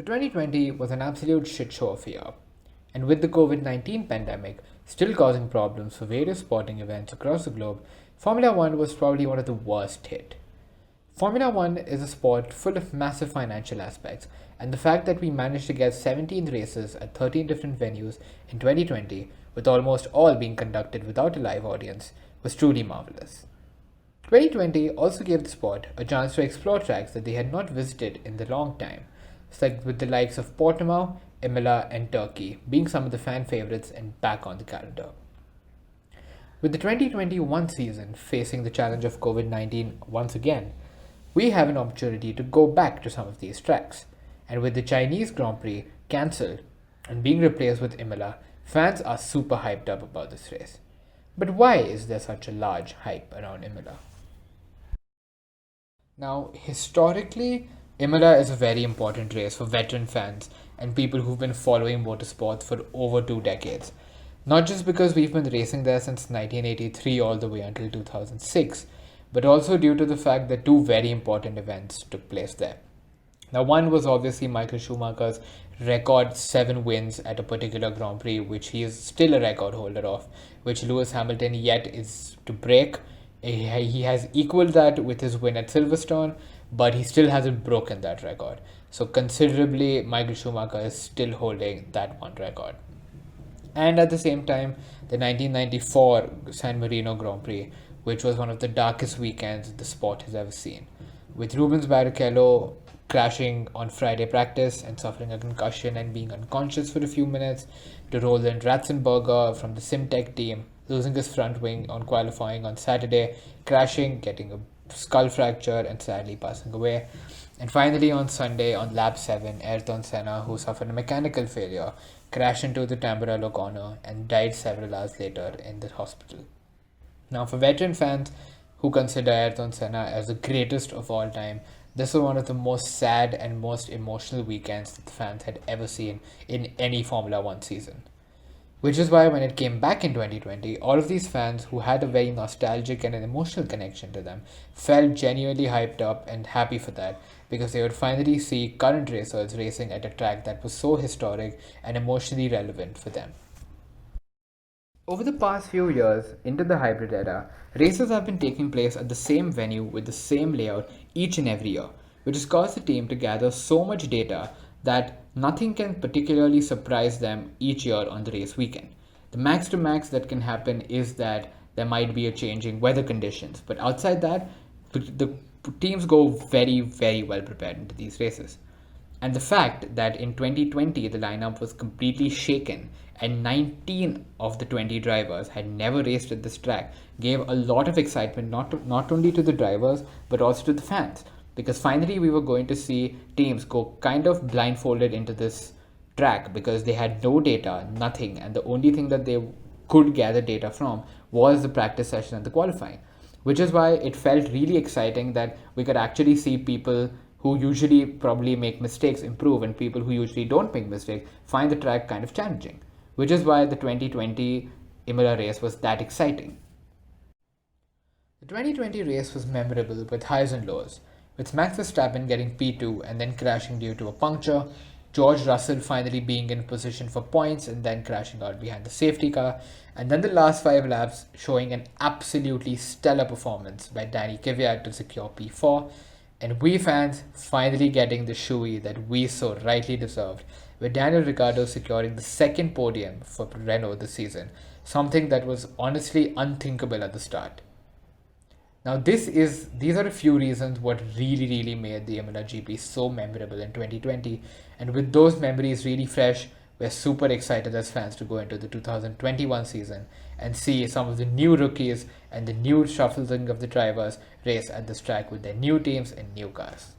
So 2020 was an absolute shit show of a year. And with the COVID-19 pandemic still causing problems for various sporting events across the globe, Formula One was probably one of the worst hit. Formula One is a sport full of massive financial aspects, and the fact that we managed to get 17 races at 13 different venues in 2020, with almost all being conducted without a live audience, was truly marvelous. 2020 also gave the sport a chance to explore tracks that they had not visited in the long time, like with the likes of Portimao, Imola, and Turkey being some of the fan favorites and back on the calendar. With the 2021 season facing the challenge of COVID 19 once again, we have an opportunity to go back to some of these tracks. And with the Chinese Grand Prix cancelled and being replaced with Imola, fans are super hyped up about this race. But why is there such a large hype around Imola? Now, historically, Imola is a very important race for veteran fans and people who've been following motorsports for over 2 decades. Not just because we've been racing there since 1983 all the way until 2006, but also due to the fact that two very important events took place there. Now, one was obviously Michael Schumacher's record 7 wins at a particular Grand Prix, which he is still a record holder of, which Lewis Hamilton yet is to break. He has equaled that with his win at Silverstone, but he still hasn't broken that record. So considerably, Michael Schumacher is still holding that one record. And at the same time, the 1994 San Marino Grand Prix, which was one of the darkest weekends the sport has ever seen, with Rubens Barrichello crashing on Friday practice and suffering a concussion and being unconscious for a few minutes, to Roland Ratzenberger from the Simtech team losing his front wing on qualifying on Saturday, crashing, getting a skull fracture, and sadly passing away. And finally, on Sunday, on lap 7, Ayrton Senna, who suffered a mechanical failure, crashed into the Tamburello corner and died several hours later in the hospital. Now, for veteran fans who consider Ayrton Senna as the greatest of all time, this was one of the most sad and most emotional weekends that the fans had ever seen in any Formula One season. Which is why when it came back in 2020, all of these fans who had a very nostalgic and an emotional connection to them felt genuinely hyped up and happy for that, because they would finally see current racers racing at a track that was so historic and emotionally relevant for them. Over the past few years, into the hybrid era, races have been taking place at the same venue with the same layout each and every year, which has caused the team to gather so much data that nothing can particularly surprise them each year on the race weekend. The max to max that can happen is that there might be a change in weather conditions, but outside that, the teams go very, very well prepared into these races. And the fact that in 2020 the lineup was completely shaken and 19 of the 20 drivers had never raced at this track gave a lot of excitement not only to the drivers but also to the fans, because finally we were going to see teams go kind of blindfolded into this track because they had no data, nothing, and the only thing that they could gather data from was the practice session and the qualifying, which is why it felt really exciting that we could actually see people who usually probably make mistakes improve and people who usually don't make mistakes find the track kind of challenging, which is why the 2020 Imola race was that exciting. The 2020 race was memorable with highs and lows, with Max Verstappen getting P2 and then crashing due to a puncture, George Russell finally being in position for points and then crashing out behind the safety car, and then the last 5 laps showing an absolutely stellar performance by Danny Kvyat to secure P4, and we fans finally getting the shoey that we so rightly deserved, with Daniel Ricciardo securing the second podium for Renault this season, something that was honestly unthinkable at the start. Now these are a few reasons what really made the Imola GP so memorable in 2020, and with those memories really fresh, we're super excited as fans to go into the 2021 season and see some of the new rookies and the new shuffling of the drivers race at this track with their new teams and new cars.